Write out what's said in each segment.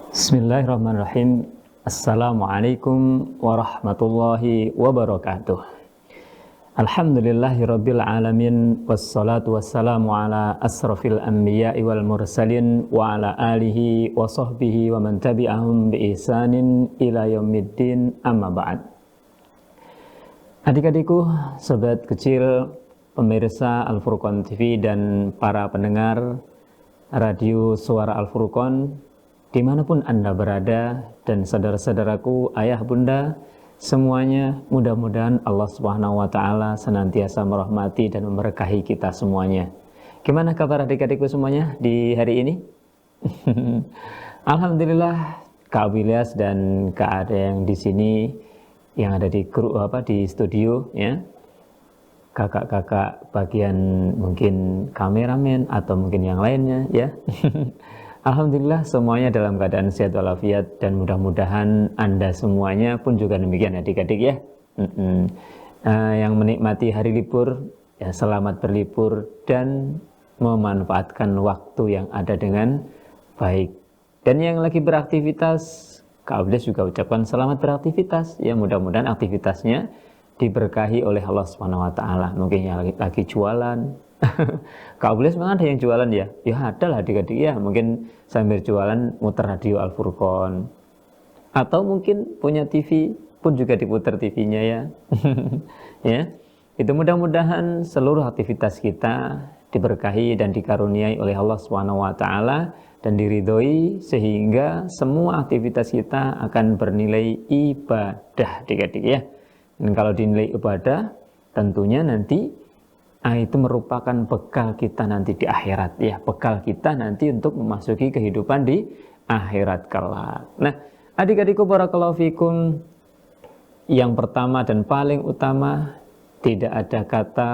Bismillahirrahmanirrahim. Assalamualaikum warahmatullahi wabarakatuh. Alhamdulillahirabbil alamin, wassalatu wassalamu ala asrafil anbiya'i wal mursalin wa ala alihi wa sahbihi wa man tabi'ahum bi ihsanin ila yaumiddin, amma ba'd. Adik-adikku, sobat kecil, pemirsa Al-Furqan TV dan para pendengar radio Suara Al-Furqan dimanapun Anda berada, dan saudara-saudaraku, ayah bunda, semuanya, mudah-mudahan Allah Subhanahu wa Ta'ala senantiasa merahmati dan memberkahi kita semuanya. Gimana kabar adik-adikku semuanya di hari ini? Alhamdulillah, Kak Wilyas dan Kak Ade yang di sini, yang ada di di studio, ya, kakak-kakak bagian mungkin kameramen atau mungkin yang lainnya, ya. Alhamdulillah semuanya dalam keadaan sehat walafiat, dan mudah-mudahan Anda semuanya pun juga demikian adik-adik, ya. Yang menikmati hari libur, ya, selamat berlibur dan memanfaatkan waktu yang ada dengan baik. Dan yang lagi beraktivitas, Kak Abdes juga ucapkan selamat beraktivitas, ya, mudah-mudahan aktivitasnya diberkahi oleh Allah Subhanahu wa Ta'ala. Mungkin yang lagi jualan. Kak Abdes memang ada yang jualan, ya? Ya ada lah adik-adik, ya. Mungkin sambil jualan muter radio Al-Furqan. Atau mungkin punya TV pun juga diputar TV-nya, ya. Ya. Itu mudah-mudahan seluruh aktivitas kita diberkahi dan dikaruniai oleh Allah Subhanahu wa Ta'ala dan diridhoi, sehingga semua aktivitas kita akan bernilai ibadah adik-adik, ya. Dan kalau dinilai ibadah, tentunya nanti itu merupakan bekal kita nanti di akhirat, ya, bekal kita nanti untuk memasuki kehidupan di akhirat kelak. Nah, adik-adikku barakallahu fikum, yang pertama dan paling utama, tidak ada kata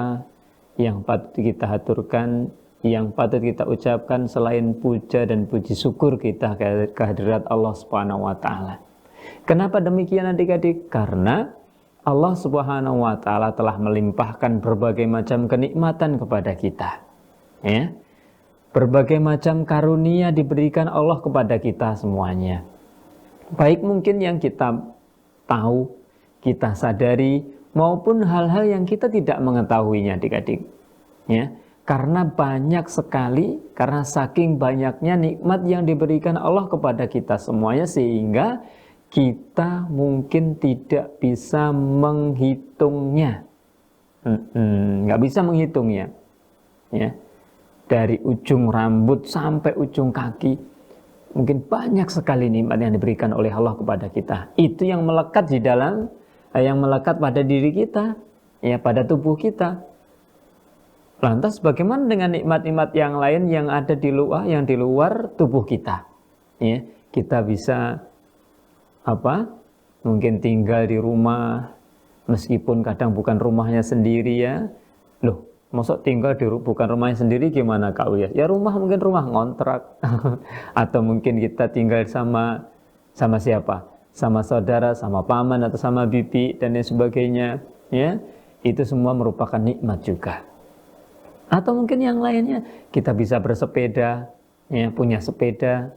yang patut kita haturkan, yang patut kita ucapkan selain puja dan puji syukur kita kehadirat Allah Subhanahu wa Ta'ala. Kenapa demikian adik-adik? Karena Allah Subhanahu wa Ta'ala telah melimpahkan berbagai macam kenikmatan kepada kita, ya. Berbagai macam karunia diberikan Allah kepada kita semuanya. Baik mungkin yang kita tahu, kita sadari, maupun hal-hal yang kita tidak mengetahuinya adik-adik, ya. Karena banyak sekali, karena saking banyaknya nikmat yang diberikan Allah kepada kita semuanya, sehingga kita mungkin tidak bisa menghitungnya, nggak bisa menghitungnya, ya. Dari ujung rambut sampai ujung kaki, mungkin banyak sekali nikmat yang diberikan oleh Allah kepada kita. Itu yang melekat di dalam, yang melekat pada diri kita, ya, pada tubuh kita. Lantas bagaimana dengan nikmat-nikmat yang lain yang ada di luar, yang di luar tubuh kita, ya? Kita bisa mungkin tinggal di rumah, meskipun kadang bukan rumahnya sendiri, ya. Loh, maksud tinggal di bukan rumahnya sendiri gimana Kak Uya? Ya rumah, mungkin rumah ngontrak. Atau mungkin kita tinggal sama siapa? Sama saudara, sama paman, atau sama bibi, dan lain sebagainya, ya. Itu semua merupakan nikmat juga. Atau mungkin yang lainnya, kita bisa bersepeda, ya, punya sepeda.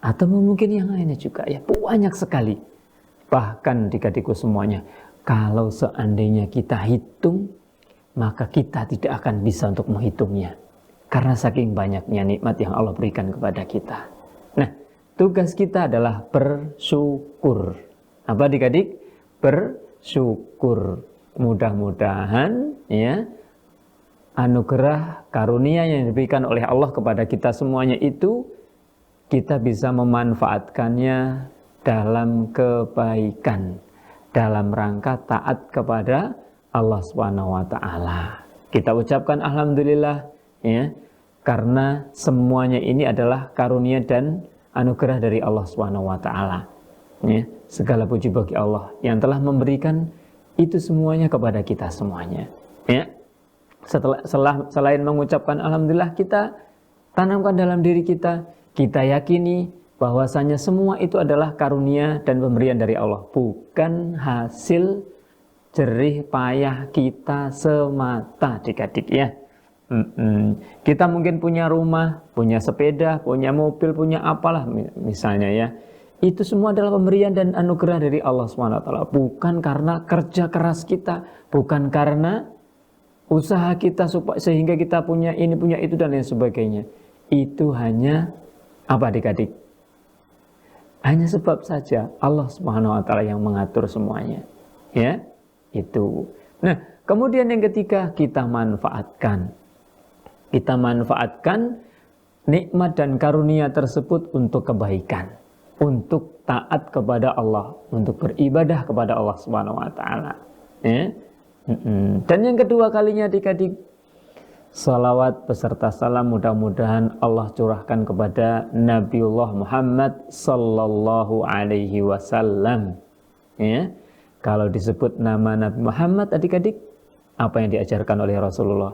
Atau mungkin yang lainnya juga, ya, banyak sekali. Bahkan adik-adikku semuanya, kalau seandainya kita hitung, maka kita tidak akan bisa untuk menghitungnya. Karena saking banyaknya nikmat yang Allah berikan kepada kita. Nah, tugas kita adalah bersyukur. Apa adik-adik? Bersyukur. Mudah-mudahan, ya, anugerah karunia yang diberikan oleh Allah kepada kita semuanya itu kita bisa memanfaatkannya dalam kebaikan, dalam rangka taat kepada Allah Subhanahu wa Ta'ala. Kita ucapkan alhamdulillah, ya, karena semuanya ini adalah karunia dan anugerah dari Allah Subhanahu wa Ta'ala, ya. Segala puji bagi Allah yang telah memberikan itu semuanya kepada kita semuanya, ya. Selain mengucapkan alhamdulillah, kita tanamkan dalam diri kita yakini bahwasanya semua itu adalah karunia dan pemberian dari Allah, bukan hasil jerih payah kita semata, adik-adik, ya. Kita mungkin punya rumah, punya sepeda, punya mobil, punya apalah misalnya ya. Itu semua adalah pemberian dan anugerah dari Allah SWT. Bukan karena kerja keras kita, bukan karena usaha kita sehingga kita punya ini, punya itu dan lain sebagainya. Itu hanya apa adik-adik? Hanya sebab saja Allah SWT yang mengatur semuanya. Ya, itu. Nah, kemudian yang ketiga, kita manfaatkan nikmat dan karunia tersebut untuk kebaikan, untuk taat kepada Allah, untuk beribadah kepada Allah Subhanahu wa taala. Ya. Dan yang kedua kalinya adik-adik, salawat beserta salam mudah-mudahan Allah curahkan kepada Nabiullah Muhammad sallallahu alaihi wasallam. Ya. Kalau disebut nama Nabi Muhammad adik-adik, apa yang diajarkan oleh Rasulullah?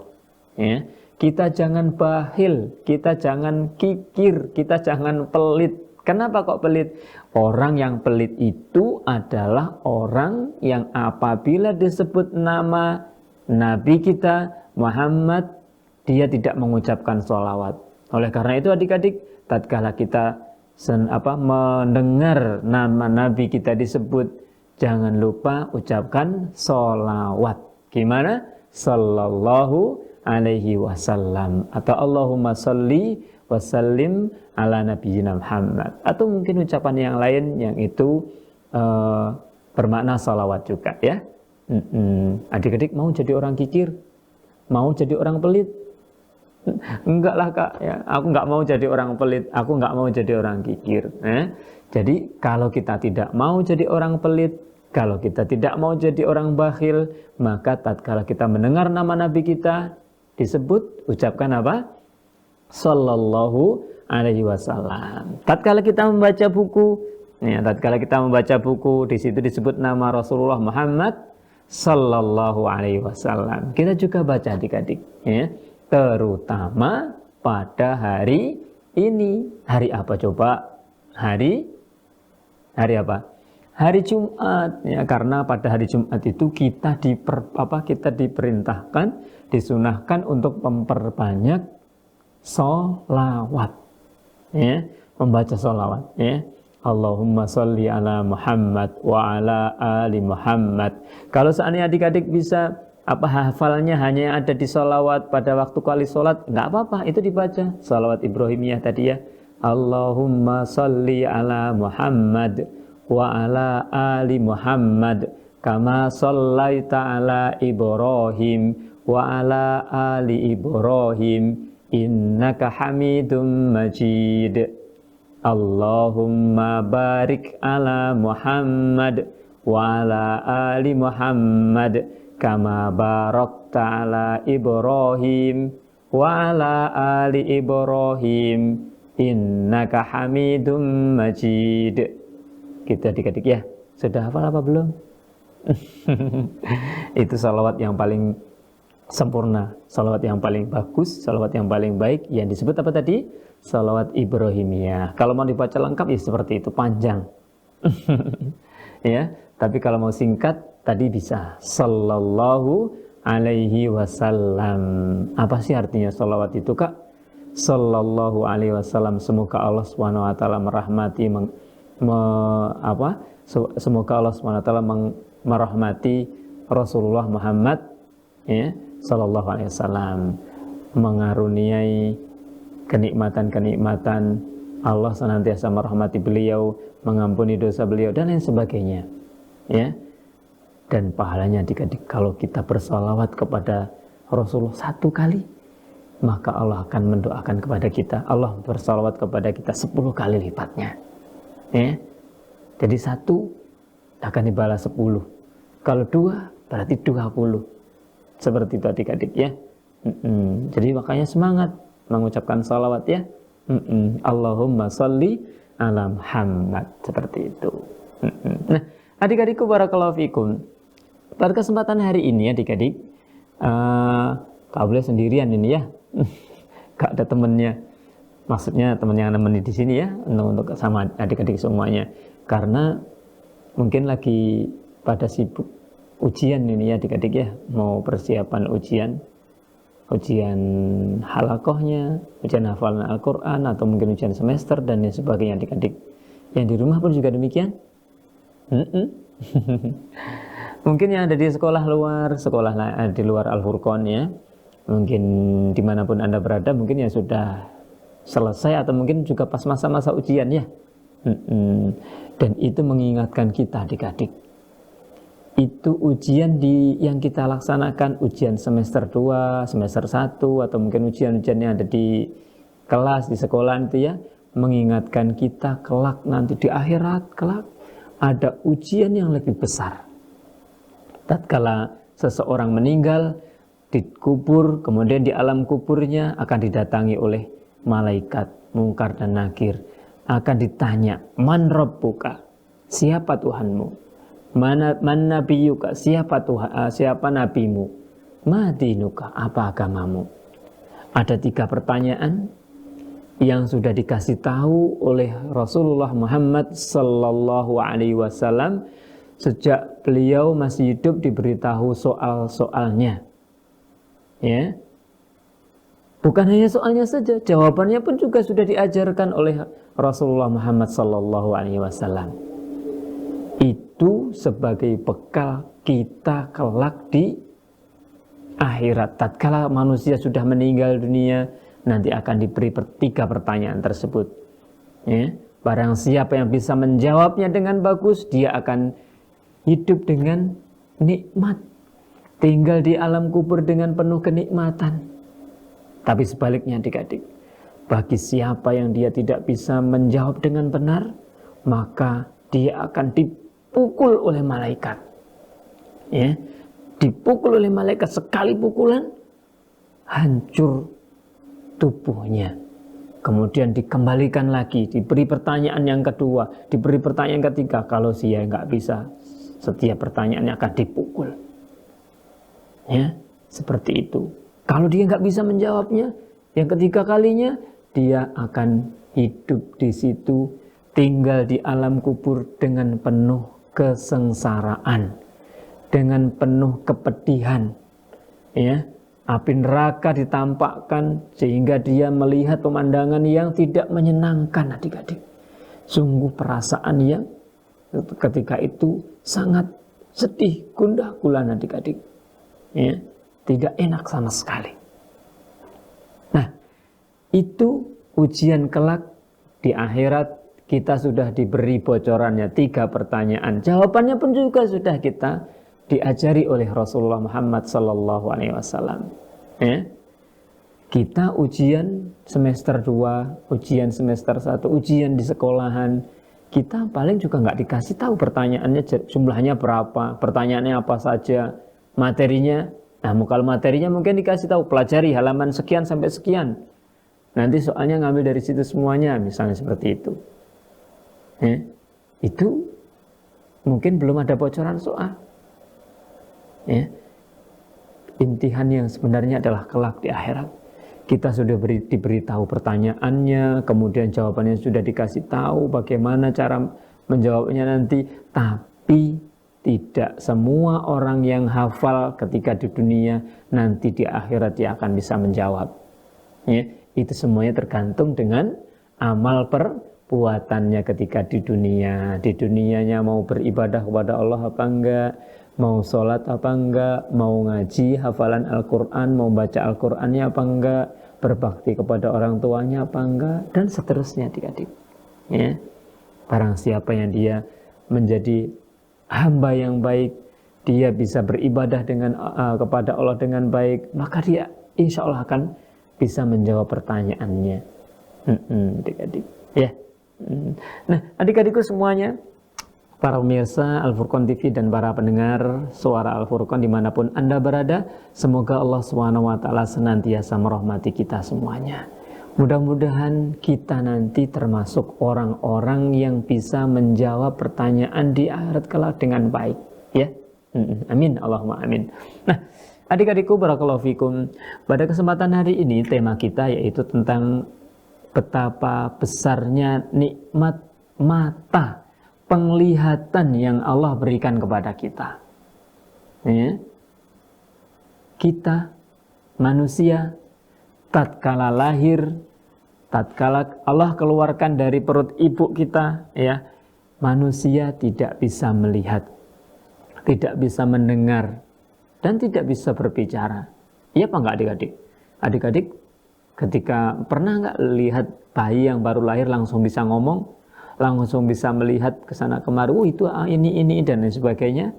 Ya. Kita jangan bakhil, kita jangan kikir, kita jangan pelit. Kenapa kok pelit? Orang yang pelit itu adalah orang yang apabila disebut nama Nabi kita Muhammad, dia tidak mengucapkan sholawat. Oleh karena itu adik-adik, tatkala kita mendengar nama Nabi kita disebut, jangan lupa ucapkan sholawat. Gimana? Sallallahu alaihi wasallam atau Allahumma salli wa sallim ala nabiyyina Muhammad, atau mungkin ucapan yang lain yang itu bermakna salawat juga ya. Adik-adik mau jadi orang kikir? Mau jadi orang pelit? Enggak lah kak ya, aku enggak mau jadi orang pelit, aku enggak mau jadi orang kikir. Jadi kalau kita tidak mau jadi orang pelit, kalau kita tidak mau jadi orang bakhil, maka tatkala kita mendengar nama Nabi kita disebut, ucapkan apa? Sallallahu alaihi wasallam. Tatkala kita membaca buku, di situ disebut nama Rasulullah Muhammad sallallahu alaihi wasallam. Kita juga baca adik-adik, ya. Terutama pada hari ini. Hari apa coba? Hari apa? Hari Jumat, ya, karena pada hari Jumat itu kita diperintahkan, disunahkan untuk memperbanyak sholawat, ya, membaca sholawat, ya. Allahumma sholli ala Muhammad wa ala ali Muhammad. Kalau seandainya adik-adik bisa hafalnya hanya yang ada di sholawat pada waktu kali sholat, nggak apa-apa, itu dibaca sholawat Ibrahimiyah tadi ya. Allahumma sholli ala Muhammad wa ala ali Muhammad kama shallaita ala Ibrahim wa ala ali Ibrahim innaka Hamidum Majid. Allahumma barik ala Muhammad wa ala ali Muhammad kama barakta ala Ibrahim wa ala ali Ibrahim innaka Hamidum Majid. Gitu adik-adik ya. Sudah hafal apa belum? Itu salawat yang paling sempurna, salawat yang paling bagus, salawat yang paling baik, yang disebut apa tadi? Salawat Ibrahimiyah. Kalau mau dibaca lengkap ya seperti itu, panjang. Ya, tapi kalau mau singkat tadi bisa sallallahu alaihi wasallam. Apa sih artinya salawat itu, Kak? Sallallahu alaihi wasallam, semoga Allah Subhanahu wa taala merahmati semoga Allah SWT merahmati Rasulullah Muhammad, ya, sallallahu alaihi wasallam, mengaruniai kenikmatan-kenikmatan, Allah senantiasa merahmati beliau, mengampuni dosa beliau dan lain sebagainya, ya. Dan pahalanya adik-adik, kalau kita bersalawat kepada Rasulullah satu kali, maka Allah akan mendoakan kepada kita, Allah bersalawat kepada kita 10 kali lipatnya. Ya. Jadi 1 akan dibalas 10. Kalau 2 berarti 20. Seperti itu adik-adik ya. Jadi makanya semangat mengucapkan salawat ya. Allahumma sholli ala Muhammad, seperti itu. Nah, adik-adikku barakallahu fikum. Pada kesempatan hari ini adik-adik, Kak boleh sendirian ini ya. Gak ada temennya. Maksudnya teman yang nemeni di sini ya, untuk sama adik-adik semuanya. Karena mungkin lagi pada sibuk ujian ini ya adik-adik ya, mau persiapan ujian. ujian halakohnya, ujian hafalan Al-Quran, atau mungkin ujian semester dan lain sebagainya. Adik-adik yang di rumah pun juga demikian. Mungkin yang ada di sekolah luar, di luar Al-Furqan ya, mungkin dimanapun Anda berada, mungkin ya sudah selesai atau mungkin juga pas masa-masa ujian ya. Dan itu mengingatkan kita adik-adik, itu ujian yang kita laksanakan, ujian semester 2, semester 1, atau mungkin ujian-ujian yang ada di kelas, di sekolah itu ya, mengingatkan kita kelak nanti di akhirat, kelak ada ujian yang lebih besar. Tatkala seseorang meninggal, dikubur, kemudian di alam kuburnya akan didatangi oleh malaikat Mungkar dan Nakir. Akan ditanya, man rabbuka, siapa Tuhanmu? Man nabiyuka, siapa nabimu? Ma dinuka, apa agamamu? Ada 3 pertanyaan yang sudah dikasih tahu oleh Rasulullah Muhammad sallallahu alaihi wasallam sejak beliau masih hidup, diberitahu soal-soalnya. Ya. Bukan hanya soalnya saja, jawabannya pun juga sudah diajarkan oleh Rasulullah Muhammad sallallahu alaihi wasallam. Itu sebagai bekal kita kelak di akhirat. Tatkala manusia sudah meninggal dunia, nanti akan diberi 3 pertanyaan tersebut. Ya. Barang siapa yang bisa menjawabnya dengan bagus, dia akan hidup dengan nikmat, tinggal di alam kubur dengan penuh kenikmatan. Tapi sebaliknya adik-adik, bagi siapa yang dia tidak bisa menjawab dengan benar, maka dia akan dipukul oleh malaikat. Ya, dipukul oleh malaikat, sekali pukulan hancur tubuhnya. Kemudian dikembalikan lagi, diberi pertanyaan yang kedua, diberi pertanyaan ketiga. Kalau dia nggak bisa, setiap pertanyaannya akan dipukul. Ya, seperti itu. Kalau dia nggak bisa menjawabnya, yang ketiga kalinya dia akan hidup di situ, tinggal di alam kubur dengan penuh kesengsaraan, dengan penuh kepedihan. Ya, api neraka ditampakkan sehingga dia melihat pemandangan yang tidak menyenangkan adik-adik. Sungguh perasaan yang ketika itu sangat sedih, gundah gulana adik-adik. Ya, tidak enak sama sekali. Nah, itu ujian kelak di akhirat. Kita sudah diberi bocorannya 3 pertanyaan. Jawabannya pun juga sudah kita diajari oleh Rasulullah Muhammad sallallahu alaihi wasallam. Ya. Kita ujian semester 2, ujian semester 1, ujian di sekolahan, kita paling juga nggak dikasih tahu pertanyaannya jumlahnya berapa, pertanyaannya apa saja, materinya. Nah, kalau materinya mungkin dikasih tahu, pelajari halaman sekian sampai sekian. Nanti soalnya ngambil dari situ semuanya, misalnya seperti itu. Ya, itu mungkin belum ada bocoran soal. Ya. Imtihan yang sebenarnya adalah kelak di akhirat. Kita sudah diberitahu pertanyaannya, kemudian jawabannya sudah dikasih tahu, bagaimana cara menjawabnya nanti. Tapi tidak semua orang yang hafal ketika di dunia, nanti di akhirat dia akan bisa menjawab. Ya, itu semuanya tergantung dengan amal perbuatannya ketika di dunia. Di dunianya mau beribadah kepada Allah apa enggak, mau sholat apa enggak, mau ngaji hafalan Al-Quran, mau baca Al-Qurannya apa enggak, berbakti kepada orang tuanya apa enggak, dan seterusnya adik-adik. Ya. Barang siapa yang dia menjadi hamba yang baik, dia bisa beribadah kepada Allah dengan baik, maka dia insya Allah akan bisa menjawab pertanyaannya. Adik-adik, ya. Nah, adik-adikku semuanya, para pemirsa Al-Furqan TV dan para pendengar suara Al-Furqan dimanapun Anda berada, semoga Allah SWT senantiasa merahmati kita semuanya. Mudah-mudahan kita nanti termasuk orang-orang yang bisa menjawab pertanyaan di akhirat kelak dengan baik, ya. Amin, Allahumma amin. Nah, adik-adikku barakallahu fikum, pada kesempatan hari ini tema kita yaitu tentang betapa besarnya nikmat mata, penglihatan yang Allah berikan kepada kita. Ya. Kita manusia tatkala lahir, tatkala Allah keluarkan dari perut ibu kita, ya, manusia tidak bisa melihat, tidak bisa mendengar, dan tidak bisa berbicara. Iya apa enggak adik-adik? Adik-adik ketika pernah enggak lihat bayi yang baru lahir langsung bisa ngomong, langsung bisa melihat ke sana kemari, itu ini dan lain sebagainya,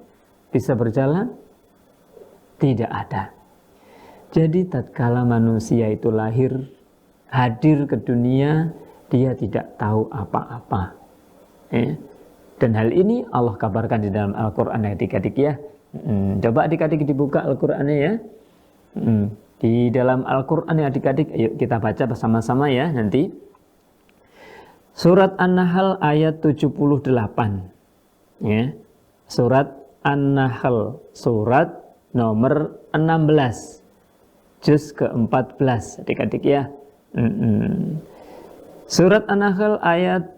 bisa berjalan? Tidak ada. Jadi tatkala manusia itu lahir, hadir ke dunia, dia tidak tahu apa-apa. Dan hal ini Allah kabarkan di dalam Al-Quran adik-adik ya. Coba adik-adik dibuka Al-Qurannya ya. Di dalam Al-Quran ya adik-adik, ayo kita baca bersama-sama ya nanti. Surat An-Nahl ayat 78. Ya. Surat An-Nahl, surat nomor 16. Juz ke-14 adik-adik ya. Surat An-Nahl ayat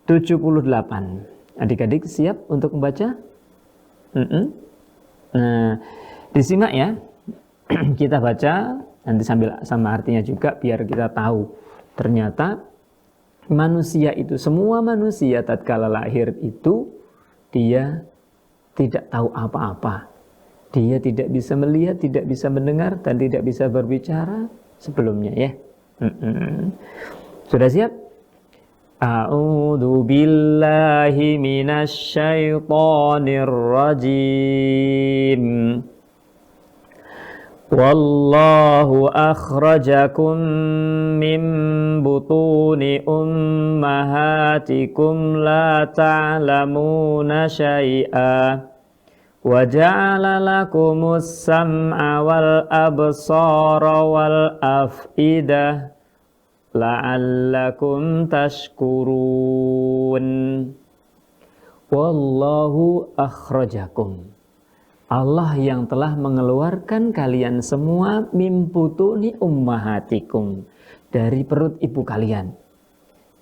78. Adik-adik siap untuk membaca? Nah, disimak ya. Kita baca nanti sambil sama artinya juga biar kita tahu. Ternyata manusia itu, semua manusia tatkala lahir itu dia tidak tahu apa-apa. Dia tidak bisa melihat, tidak bisa mendengar, dan tidak bisa berbicara sebelumnya ya. Sudah siap? A'udzu billahi minasy syaithanir rajim. Wallahu akhrajakum min butuni ummahatikum la ta'lamuna syai'a wa ja'ala lakumus sam'a wal absara wal af'idah la'allakum tashkurun. Wallahu akhrajakum, Allah yang telah mengeluarkan kalian semua min butuni ummahatikum, dari perut ibu kalian.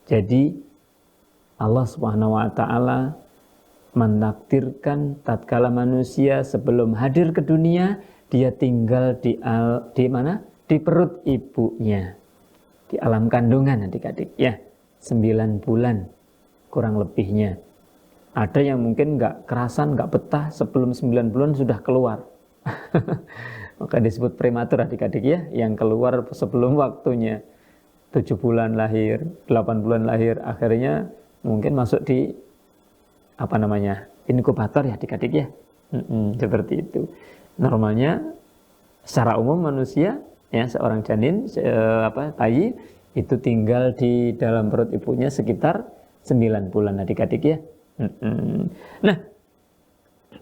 Jadi Allah Subhanahu wa taala mentakdirkan tatkala manusia sebelum hadir ke dunia, dia tinggal di mana? Di perut ibunya. Di alam kandungan adik-adik ya. 9 bulan kurang lebihnya. Ada yang mungkin nggak kerasan, nggak betah, sebelum 9 bulan sudah keluar. Maka disebut prematur adik-adik ya, yang keluar sebelum waktunya. 7 bulan lahir, 8 bulan lahir, akhirnya mungkin masuk di inkubator ya adik-adik ya. Seperti itu. Normalnya secara umum manusia ya, seorang janin bayi itu tinggal di dalam perut ibunya sekitar 9 bulan adik-adik ya. Nah,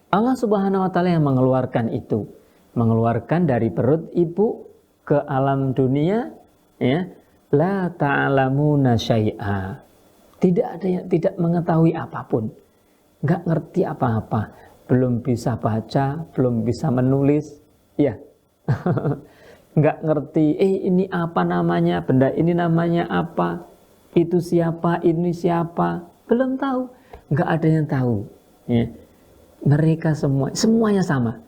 Allah Subhanahu wa taala yang mengeluarkan itu, mengeluarkan dari perut ibu ke alam dunia ya, la ta'lamuna syai'a. Tidak ada yang tidak mengetahui apapun. Enggak ngerti apa-apa, belum bisa baca, belum bisa menulis, ya. Enggak ngerti, ini apa namanya, benda ini namanya apa, itu siapa, ini siapa, belum tahu. Enggak ada yang tahu. Ya. Mereka semuanya sama.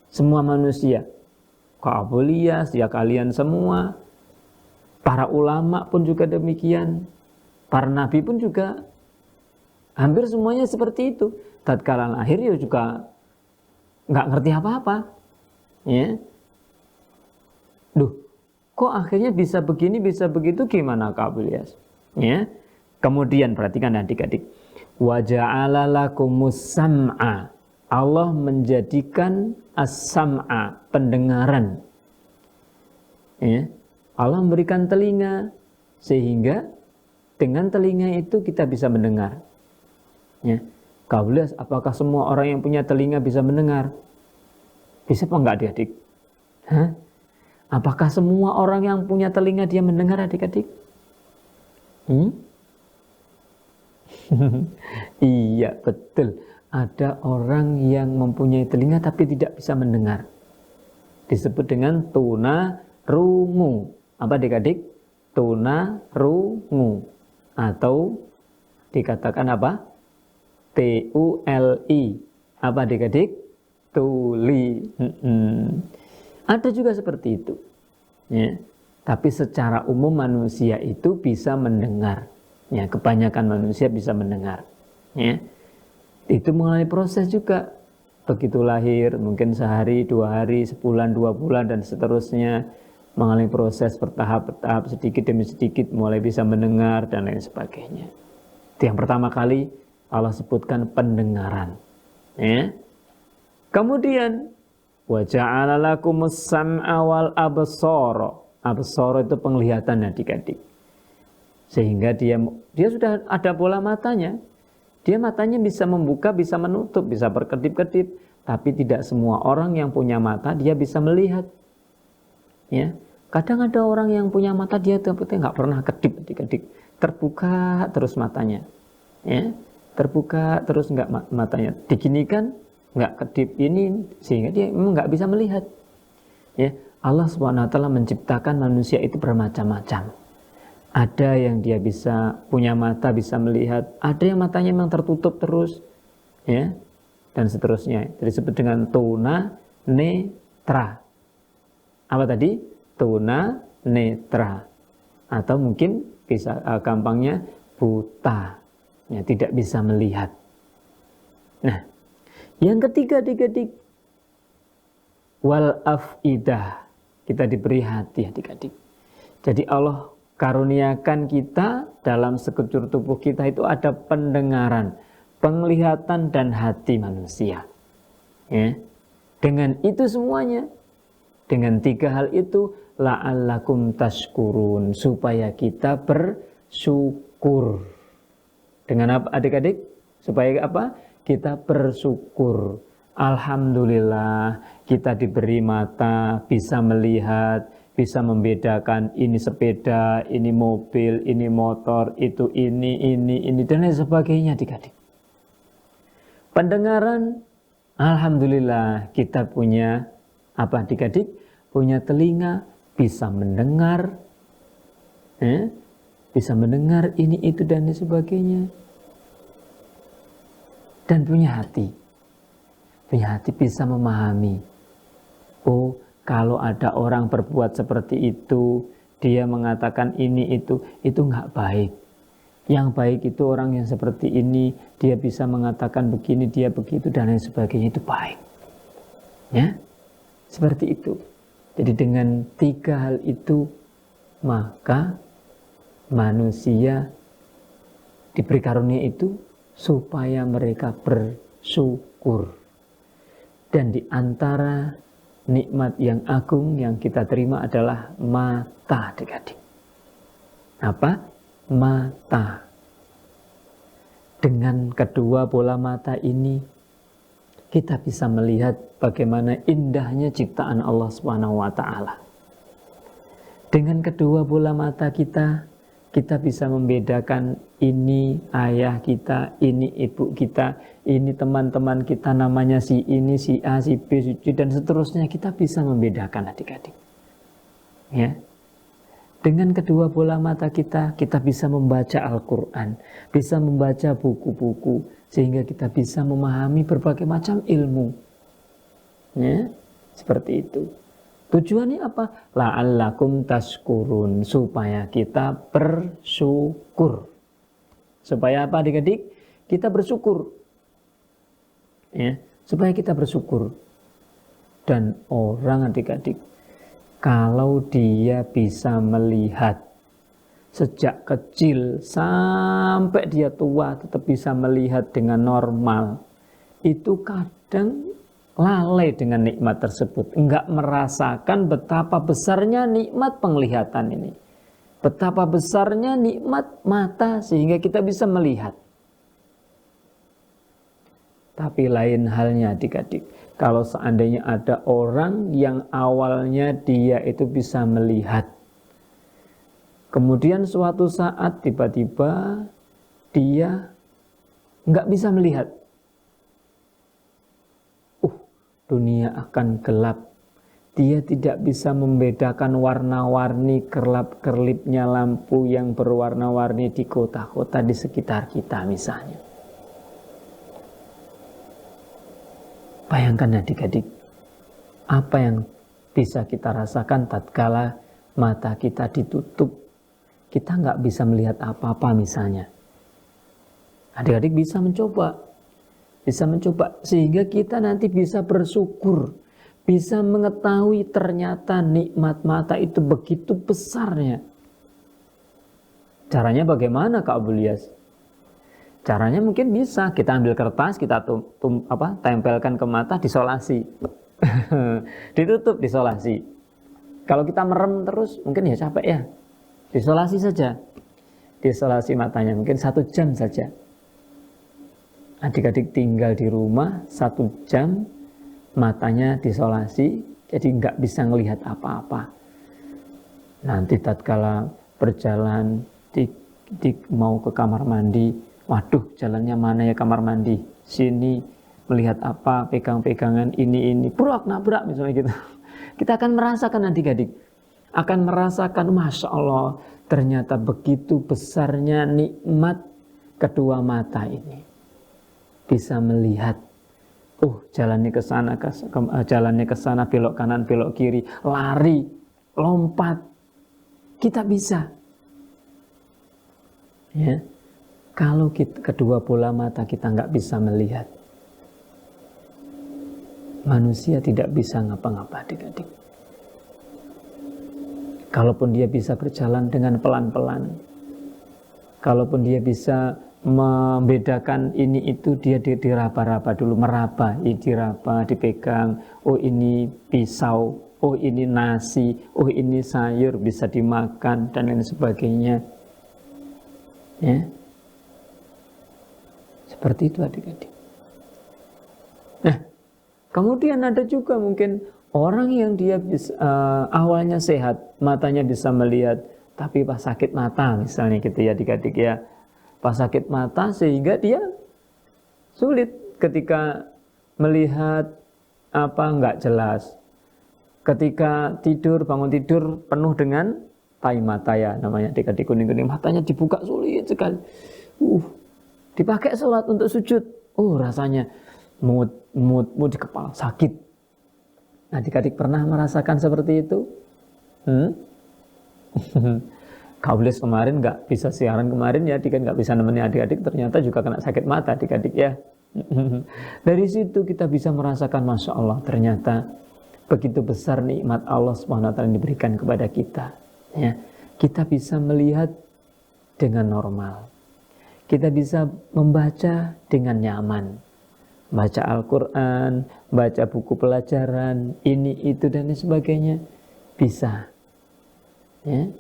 Semua manusia. Kak Abulias, ya kalian semua. Para ulama pun juga demikian. Para nabi pun juga hampir semuanya seperti itu. Tatkala lahir ya juga enggak ngerti apa-apa. Ya. Kok akhirnya bisa begini, bisa begitu, gimana Kak Abulias? Ya. Kemudian perhatikan adik-adik. Wa ja'ala lakumus sam'a. Allah menjadikan as-sam'a, pendengaran. Ya. Allah memberikan telinga sehingga dengan telinga itu kita bisa mendengar. Ya. Kau lihat apakah semua orang yang punya telinga bisa mendengar? Bisa apa enggak adik-adik? Hah? Apakah semua orang yang punya telinga dia mendengar adik-adik? Iya betul. Ada orang yang mempunyai telinga tapi tidak bisa mendengar. Disebut dengan tunarungu. Apa adik-adik? Tunarungu. Atau dikatakan apa? TULI. Apa adik-adik? Tuli. Ada juga seperti itu. Ya. Tapi secara umum manusia itu bisa mendengar. Ya, kebanyakan manusia bisa mendengar. Ya. Itu mengalami proses juga. Begitu lahir, mungkin sehari, 2 hari, sebulan, 2 bulan, dan seterusnya. Mengalami proses bertahap-tahap, sedikit demi sedikit, mulai bisa mendengar, dan lain sebagainya. Itu yang pertama kali Allah sebutkan pendengaran. Ya. Kemudian, wa ja'ala lakumus sam'a wal absara. Absara itu penglihatan adik-adik. Sehingga dia sudah ada bola matanya. Dia matanya bisa membuka, bisa menutup, bisa berkedip-kedip. Tapi tidak semua orang yang punya mata dia bisa melihat. Ya, kadang ada orang yang punya mata dia nggak pernah kedip adik-adik. Terbuka terus matanya. Ya, terbuka terus nggak matanya. Diginikan nggak kedip ini sehingga dia memang nggak bisa melihat. Ya, Allah SWT menciptakan manusia itu bermacam-macam. Ada yang dia bisa punya mata, bisa melihat. Ada yang matanya memang tertutup terus, ya, dan seterusnya. Disebut dengan tuna netra. Apa tadi? Tuna netra. Atau mungkin bisa gampangnya buta, ya, tidak bisa melihat. Nah, yang ketiga adik-adik, wal afidah. Kita diberi hati adik-adik. Jadi Allah karuniakan kita dalam sekujur tubuh kita itu ada pendengaran, penglihatan, dan hati manusia. Ya. Dengan itu semuanya, dengan 3 hal itu, la'allakum tashkurun, supaya kita bersyukur. Dengan apa adik-adik? Supaya apa? Kita bersyukur. Alhamdulillah kita diberi mata, bisa melihat, bisa membedakan ini sepeda, ini mobil, ini motor, itu ini, dan lain sebagainya adik-adik. Pendengaran, alhamdulillah kita punya apa adik-adik? Punya telinga, bisa mendengar, bisa mendengar ini, itu, dan lain sebagainya. Dan punya hati. Punya hati bisa memahami. Oh, kalau ada orang berbuat seperti itu, dia mengatakan ini itu nggak baik. Yang baik itu orang yang seperti ini, dia bisa mengatakan begini, dia begitu, dan lain sebagainya, itu baik. Ya, seperti itu. Jadi dengan 3 hal itu, maka manusia diberi karunia itu supaya mereka bersyukur. Dan di antara nikmat yang agung yang kita terima adalah mata adik-adik. Apa? Mata. Dengan kedua bola mata ini, kita bisa melihat bagaimana indahnya ciptaan Allah SWT. Dengan kedua bola mata kita bisa membedakan ini ayah kita, ini ibu kita, ini teman-teman kita namanya si ini, si A, si B, si C, dan seterusnya. Kita bisa membedakan adik-adik. Ya. Dengan kedua bola mata kita bisa membaca Al-Quran, bisa membaca buku-buku, sehingga kita bisa memahami berbagai macam ilmu. Ya, seperti itu. Tujuannya apa? La'allakum tashkurun, supaya kita bersyukur. Supaya apa adik-adik? Kita bersyukur. Ya, supaya kita bersyukur. Dan orang adik-adik, kalau dia bisa melihat sejak kecil sampai dia tua tetap bisa melihat dengan normal, itu kadang lalai dengan nikmat tersebut, enggak merasakan betapa besarnya nikmat penglihatan ini, betapa besarnya nikmat mata sehingga kita bisa melihat. Tapi lain halnya adik-adik, kalau seandainya ada orang yang awalnya dia itu bisa melihat, kemudian suatu saat tiba-tiba dia enggak bisa melihat, dunia akan gelap. Dia tidak bisa membedakan warna-warni kerlap-kerlipnya lampu yang berwarna-warni di kota-kota di sekitar kita misalnya. Bayangkan adik-adik, apa yang bisa kita rasakan tatkala mata kita ditutup, kita nggak bisa melihat apa-apa misalnya. Adik-adik bisa mencoba sehingga kita nanti bisa bersyukur, bisa mengetahui ternyata nikmat mata itu begitu besarnya. Caranya bagaimana Kak Abu Lias? Caranya mungkin bisa kita ambil kertas, kita tempelkan ke mata, disolasi. Ditutup, disolasi. Kalau kita merem terus mungkin ya capek ya. Disolasi saja. Disolasi matanya mungkin 1 jam saja. Adik-adik tinggal di rumah 1 jam, matanya disolasi, jadi nggak bisa ngelihat apa-apa. Nanti tatkala berjalan mau ke kamar mandi, waduh jalannya mana ya kamar mandi, sini melihat apa, pegang-pegangan ini, brak nabrak misalnya gitu. Kita akan merasakan adik-adik, akan merasakan Masya Allah, ternyata begitu besarnya nikmat kedua mata ini. Bisa melihat, jalannya ke sana, belok kanan, belok kiri, lari, lompat, kita bisa. Ya, kalau kedua bola mata kita nggak bisa melihat, manusia tidak bisa ngapa-ngapa adik-adik. Kalaupun dia bisa berjalan dengan pelan-pelan, kalaupun dia bisa membedakan ini itu, dia diraba-raba dulu, meraba, diraba, dipegang, ini pisau, ini nasi, ini sayur bisa dimakan dan lain sebagainya. Ya, seperti itu adik-adik. Nah, kemudian ada juga mungkin orang yang dia awalnya sehat, matanya bisa melihat, tapi pas sakit mata misalnya gitu ya adik-adik ya. Pas sakit mata sehingga dia sulit ketika melihat nggak jelas. Ketika bangun tidur penuh dengan tai mata ya namanya adik-adik, kuning-kuning matanya dibuka sulit sekali. Dipakai sholat untuk sujud, rasanya mood di kepala sakit. Adik-adik pernah merasakan seperti itu? Kak Ulis kemarin nggak bisa siaran kemarin ya, adik nggak bisa nemenin adik-adik, ternyata juga kena sakit mata adik-adik ya. Dari situ kita bisa merasakan Masya Allah, ternyata begitu besar nikmat Allah SWT yang diberikan kepada kita. Ya, kita bisa melihat dengan normal, kita bisa membaca dengan nyaman, baca Al-Quran, baca buku pelajaran, ini itu dan lain sebagainya bisa. Ya.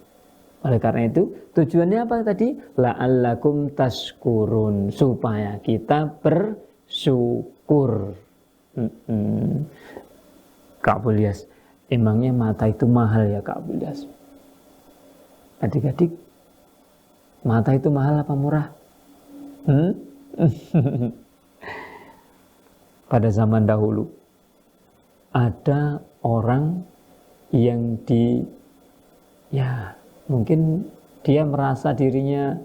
Oleh karena itu tujuannya apa tadi? La'allakum tashkurun, supaya kita bersyukur. Kak Bulias, emangnya mata itu mahal ya Kak Bulias? Adik-adik, mata itu mahal apa murah? Pada zaman dahulu ada orang yang mungkin dia merasa dirinya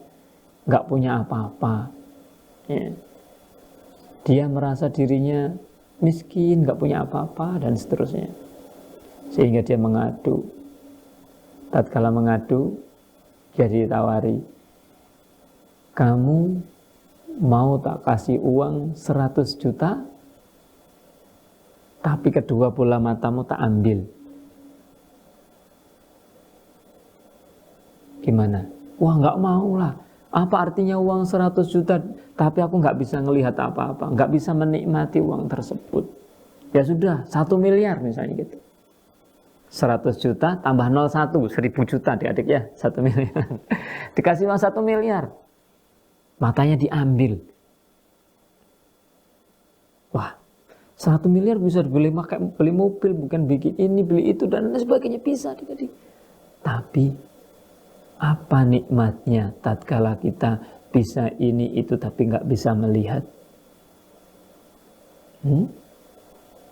nggak punya apa-apa, ya. Dia merasa dirinya miskin, nggak punya apa-apa dan seterusnya, sehingga dia mengadu. Tatkala mengadu, jadi ditawari, kamu mau tak kasih uang 100 juta, tapi kedua bola matamu tak ambil. Gimana? Wah, nggak mau lah. Apa artinya uang 100 juta tapi aku nggak bisa ngelihat apa-apa, nggak bisa menikmati uang tersebut. Ya sudah, 1 miliar misalnya gitu. 100 juta tambah 01, 1000 juta adik-adik ya, 1 miliar. Dikasih uang 1 miliar, matanya diambil. Wah, 1 miliar bisa beli mobil, bukan bikin ini, beli itu dan lain sebagainya, bisa adik-adik. Tapi apa nikmatnya tatkala kita bisa ini itu tapi nggak bisa melihat?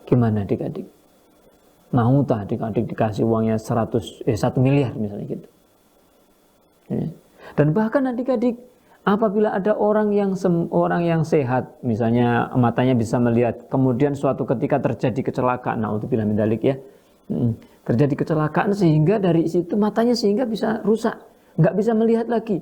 Gimana adik-adik? Mau tak adik-adik dikasih uangnya 1 miliar misalnya gitu? Ya. Dan bahkan adik-adik, apabila ada orang yang sehat, misalnya matanya bisa melihat, kemudian suatu ketika terjadi kecelakaan, naudzubillah min dzalik ya, terjadi kecelakaan sehingga dari situ matanya sehingga bisa rusak, nggak bisa melihat lagi.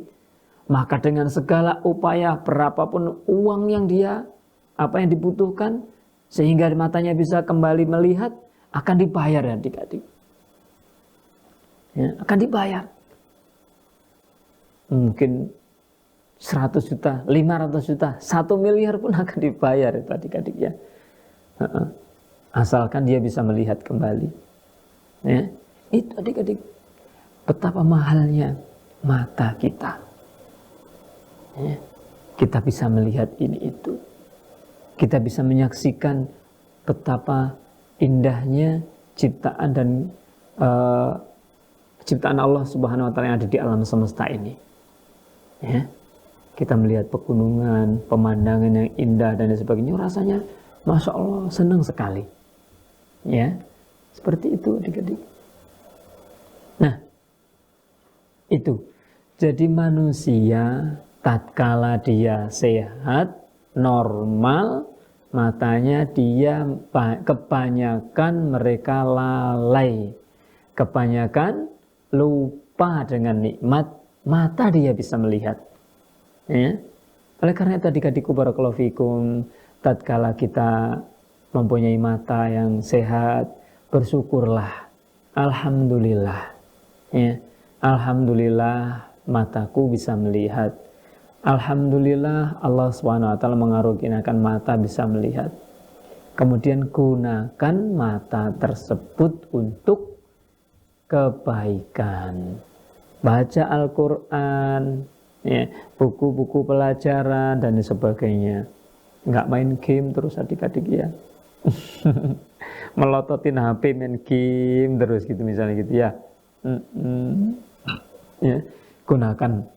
Maka dengan segala upaya berapapun uang yang dia yang dibutuhkan sehingga matanya bisa kembali melihat, akan dibayar adik-adik. Ya, akan dibayar. Mungkin 100 juta, 500 juta, 1 miliar pun akan dibayar itu adik-adik ya. Asalkan dia bisa melihat kembali. Ya, itu adik-adik betapa mahalnya mata kita. Ya, kita bisa melihat ini itu. Kita bisa menyaksikan betapa indahnya ciptaan dan ciptaan Allah Subhanahu wa taala yang ada di alam semesta ini. Ya. Kita melihat pegunungan, pemandangan yang indah dan sebagainya, rasanya Masya Allah senang sekali. Ya, seperti itu adik-adik. Nah, itu. Jadi manusia tatkala dia sehat, normal, matanya dia kebanyakan mereka lalai. Kebanyakan lupa dengan nikmat mata dia bisa melihat. Ya. Oleh karena itu adik-adikku barakallahu fikum, tatkala kita mempunyai mata yang sehat, bersyukurlah. Alhamdulillah. Ya. Alhamdulillah mataku bisa melihat. Alhamdulillah Allah SWT mengaruniakan mata bisa melihat. Kemudian gunakan mata tersebut untuk kebaikan. Baca Al-Quran, ya, buku-buku pelajaran dan sebagainya. Nggak main game terus adik-adik ya. Melototin HP main game terus gitu misalnya gitu ya. Ya, gunakan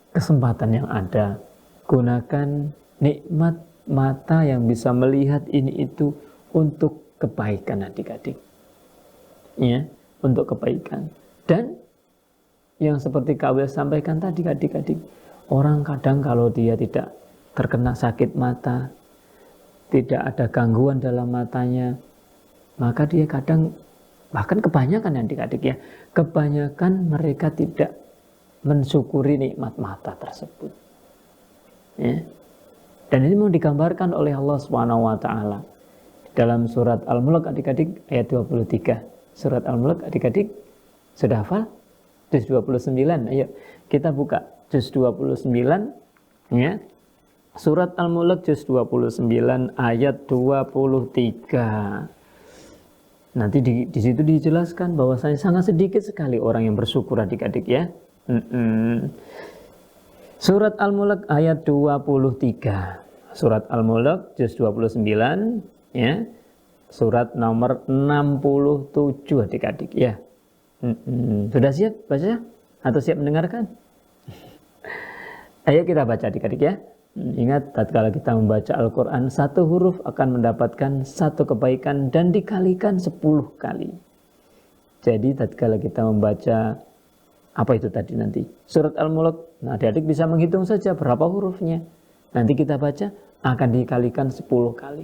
kesempatan yang ada, gunakan nikmat mata yang bisa melihat ini itu untuk kebaikan adik-adik, ya, untuk kebaikan. Dan yang seperti Kak sampaikan tadi adik-adik, orang kadang kalau dia tidak terkena sakit mata, tidak ada gangguan dalam matanya, maka dia kadang, bahkan kebanyakan adik-adik ya, kebanyakan mereka tidak mensyukuri nikmat mata tersebut. Ya. Dan ini mau digambarkan oleh Allah SWT dalam surat Al-Mulk adik-adik ayat 23. Surat Al-Mulk adik-adik sudah hafal? Juz 29. Ayo kita buka juz 29 ya. Surat Al-Mulk juz 29 ayat 23. Nanti di situ dijelaskan bahwasanya sangat sedikit sekali orang yang bersyukur adik-adik ya. Surat Al-Mulk ayat 23. Surat Al-Mulk juz 29 ya. Surat nomor 67 adik-adik ya. Sudah siap baca atau siap mendengarkan? Ayo kita baca adik-adik ya. Ingat, tatkala kita membaca Al-Quran, satu huruf akan mendapatkan satu kebaikan dan dikalikan 10 kali. Jadi tatkala kita membaca apa itu tadi nanti? Surat Al-Mulk. Nah, adik-adik bisa menghitung saja berapa hurufnya. Nanti kita baca akan dikalikan 10 kali.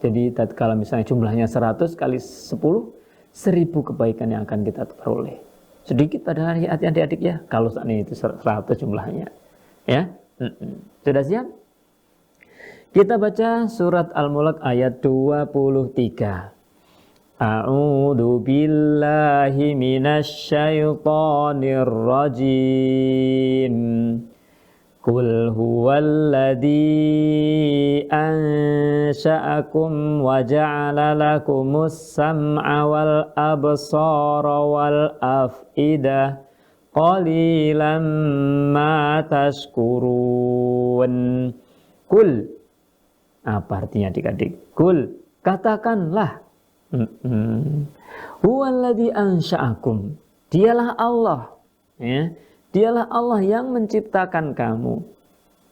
Jadi tatkala misalnya jumlahnya 100 kali 10, 1000 kebaikan yang akan kita peroleh. Sedikit pada hati adik-adik ya, kalau saat ini itu 100 jumlahnya. Ya. Sudah siap? Kita baca surat Al-Mulk ayat 23. A'udzu billahi minasyaitonir rajim. Qul huwallazi ansha'akum wa ja'ala lakumus sam'a wal absara wal af'idah qalilan ma tashkurun. Qul, apa artinya adik-adik? Qul, katakanlah. Huwallazi ansha'akum, dialah Allah, ya. Dialah Allah yang menciptakan kamu,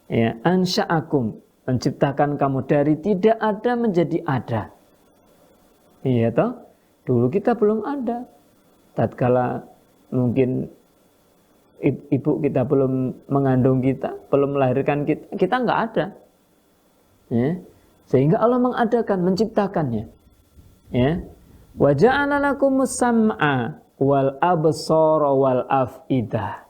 ya. Ansha'akum, menciptakan kamu dari tidak ada menjadi ada. Iya toh? Dulu kita belum ada. Tatkala mungkin ibu kita belum mengandung kita, belum melahirkan kita, kita nggak ada. Ya. Sehingga Allah mengadakan, menciptakannya. Ya. Wa ja'ala lakumus sam'a wal absara wal af'idah.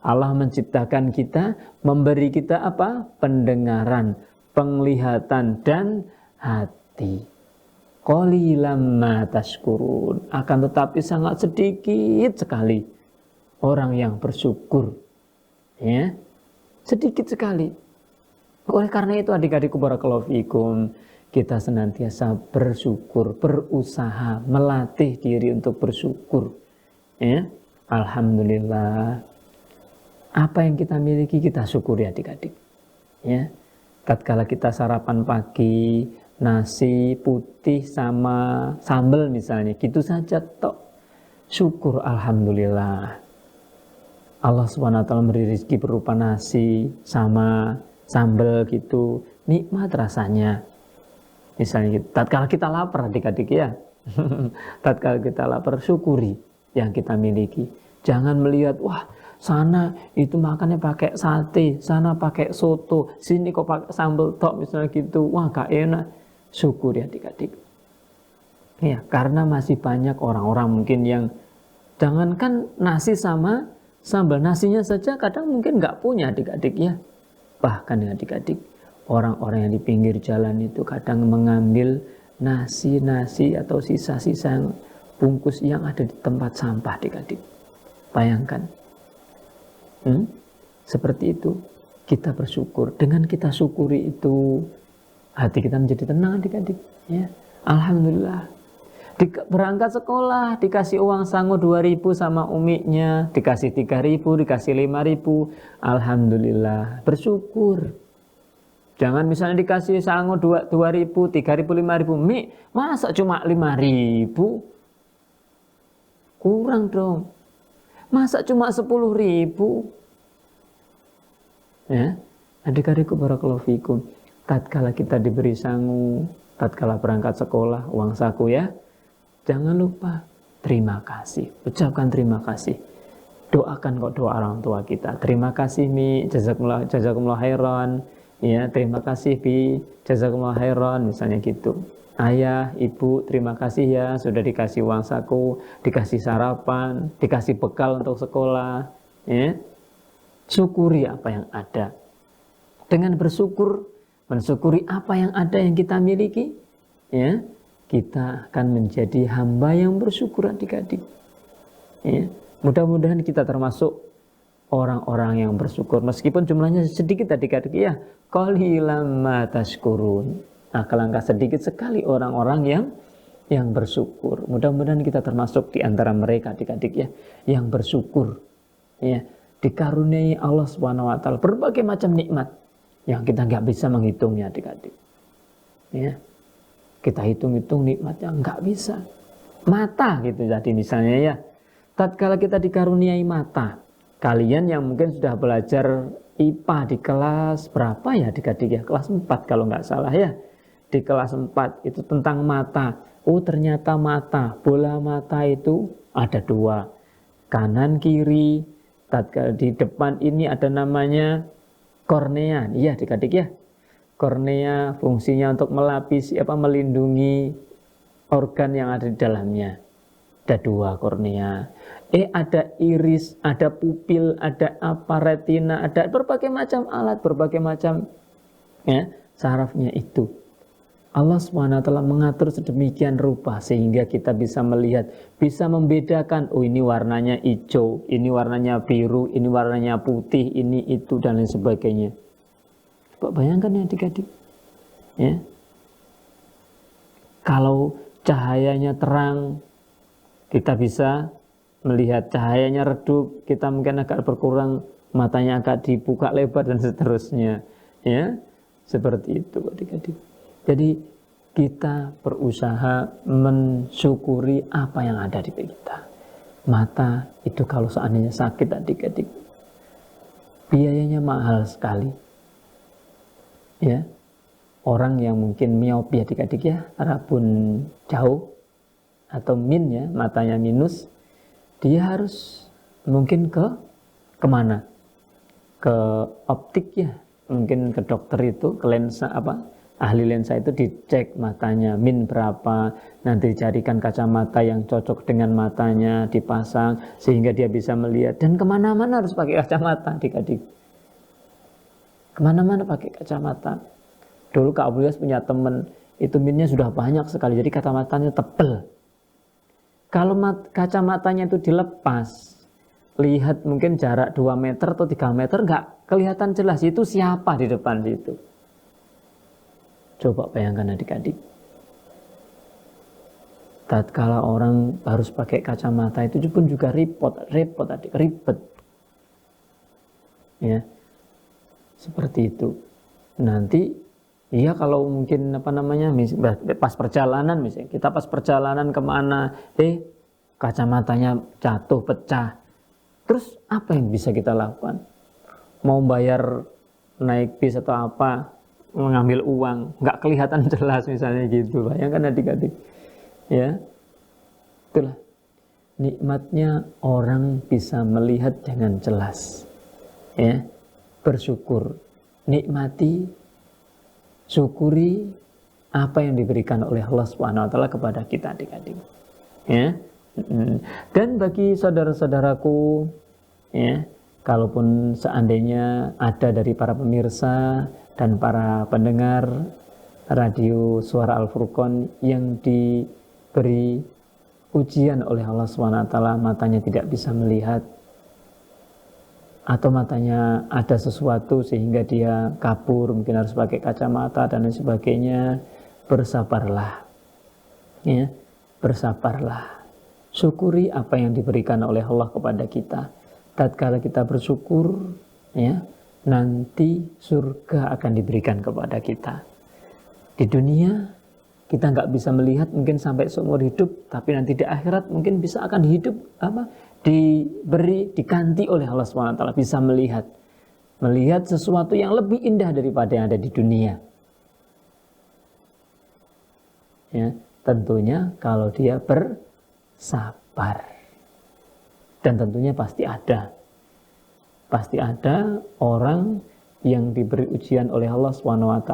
Allah menciptakan kita, memberi kita apa? Pendengaran, penglihatan dan hati. Qalilam ma tashkurun. Akan tetapi sangat sedikit sekali orang yang bersyukur. Ya. Sedikit sekali. Oleh karena itu adik-adikku barakallahu fikum, kita senantiasa bersyukur, berusaha melatih diri untuk bersyukur. Ya. Alhamdulillah. Apa yang kita miliki kita syukuri adik-adik. Ya. Tatkala kita sarapan pagi, nasi putih sama sambal misalnya, gitu saja tok. Syukur alhamdulillah. Allah SWT memberi rezeki berupa nasi sama sambal gitu, nikmat rasanya. Misalnya gitu. Tatkala kita lapar adik-adik ya. Tatkala kita lapar, syukuri yang kita miliki. Jangan melihat, wah sana itu makannya pakai sate, sana pakai soto, sini kok pakai sambal tok misalnya gitu, wah gak enak. Syukuri adik-adik. Ya, karena masih banyak orang-orang mungkin yang jangankan nasi sama sambal, nasinya saja kadang mungkin gak punya adik-adik ya. Bahkan adik-adik, orang-orang yang di pinggir jalan itu kadang mengambil nasi-nasi atau sisa-sisa bungkus yang ada di tempat sampah adik-adik. Bayangkan. Seperti itu kita bersyukur. Dengan kita syukuri itu hati kita menjadi tenang adik-adik ya. Alhamdulillah. Berangkat sekolah dikasih uang sangu 2.000 sama umiknya, dikasih 3.000, dikasih 5.000. Alhamdulillah, bersyukur. Jangan misalnya dikasih sangu 2.000, 3.000, 5.000, Mi, masa cuma 5.000? Kurang dong. Masa cuma 10.000? Ya, adik-adikku barakallahu fikum. Tatkala kita diberi sangu, tatkala berangkat sekolah, uang saku ya, jangan lupa terima kasih. Ucapkan terima kasih. Doakan kok doa orang tua kita. Terima kasih Mi, jazakumullah khairan. Ya, terima kasih Bi, jazakumullah khairan, misalnya gitu. Ayah, ibu, terima kasih ya sudah dikasih uang saku, dikasih sarapan, dikasih bekal untuk sekolah. Ya. Syukuri apa yang ada. Dengan bersyukur, mensyukuri apa yang ada yang kita miliki, ya, kita akan menjadi hamba yang bersyukur adik-adik. Ya. Mudah-mudahan kita termasuk orang-orang yang bersyukur. Meskipun jumlahnya sedikit adik-adik ya. Qalilam ma tashkurun. Nah, alangkah sedikit sekali orang-orang yang bersyukur. Mudah-mudahan kita termasuk di antara mereka adik-adik ya, yang bersyukur. Ya. Dikaruniai Allah SWT berbagai macam nikmat yang kita nggak bisa menghitungnya adik-adik. Ya, kita hitung-hitung nikmatnya nggak bisa. Mata gitu jadi misalnya ya. Tatkala kita dikaruniai mata, kalian yang mungkin sudah belajar IPA di kelas berapa ya adik-adik ya? Kelas 4 kalau nggak salah ya. Di kelas 4 itu tentang mata. Oh ternyata mata, bola mata itu ada 2. Kanan kiri. Tatkala di depan ini ada namanya kornea, iya adik-adik ya. Kornea fungsinya untuk melapisi melindungi organ yang ada di dalamnya. Ada 2 kornea. Ada iris, ada pupil, ada retina, ada berbagai macam alat, berbagai macam ya sarafnya itu. Allah SWT mengatur sedemikian rupa sehingga kita bisa melihat, bisa membedakan, oh ini warnanya hijau, ini warnanya biru, ini warnanya putih, ini itu dan lain sebagainya. Coba bayangkan ya adik-adik. Ya. Kalau cahayanya terang, kita bisa melihat, cahayanya redup, kita mungkin agak berkurang, matanya agak dibuka lebar dan seterusnya. Ya, seperti itu adik-adik. Jadi kita berusaha mensyukuri apa yang ada di kita. Mata itu kalau seandainya sakit adik-adik, biayanya mahal sekali. Ya, orang yang mungkin miopi adik-adik ya, rabun jauh atau min ya, matanya minus, dia harus mungkin kemana? Ke optik ya, mungkin ke dokter itu, ke lensa Ahli lensa itu dicek matanya, min berapa, nanti dicarikan kacamata yang cocok dengan matanya, dipasang, sehingga dia bisa melihat. Dan kemana-mana harus pakai kacamata, adik-adik. Kemana-mana pakai kacamata. Dulu Kak Abulias punya teman, itu minnya sudah banyak sekali, jadi kacamatanya tebel. Kalau kacamatanya itu dilepas, lihat mungkin jarak 2 meter atau 3 meter, nggak kelihatan jelas itu siapa di depan situ. Coba bayangkan adik-adik. Tatkala orang harus pakai kacamata itu pun juga ribet. Ya. Seperti itu. Nanti iya kalau mungkin pas perjalanan misalnya, kita pas perjalanan kemana, kacamatanya jatuh, pecah. Terus apa yang bisa kita lakukan? Mau bayar naik bis atau apa? Mengambil uang, nggak kelihatan jelas misalnya gitu. Bayangkan adik-adik, ya, itulah nikmatnya orang bisa melihat dengan jelas, ya. Bersyukur, nikmati, syukuri apa yang diberikan oleh Allah Subhanahu wa taala kepada kita, adik-adik, ya. Dan bagi saudara-saudaraku, ya, kalaupun seandainya ada dari para pemirsa dan para pendengar radio Suara Al-Furqan yang diberi ujian oleh Allah SWT, matanya tidak bisa melihat, atau matanya ada sesuatu sehingga dia kabur, mungkin harus pakai kacamata dan lain sebagainya, bersabarlah, ya, bersabarlah. Syukuri apa yang diberikan oleh Allah kepada kita. Tatkala kita bersyukur, ya, nanti surga akan diberikan kepada kita. Di dunia kita nggak bisa melihat mungkin sampai seumur hidup, tapi nanti di akhirat mungkin bisa akan hidup diganti oleh Allah SWT, bisa melihat sesuatu yang lebih indah daripada yang ada di dunia. Ya, tentunya kalau dia bersabar. Dan tentunya pasti ada orang yang diberi ujian oleh Allah SWT,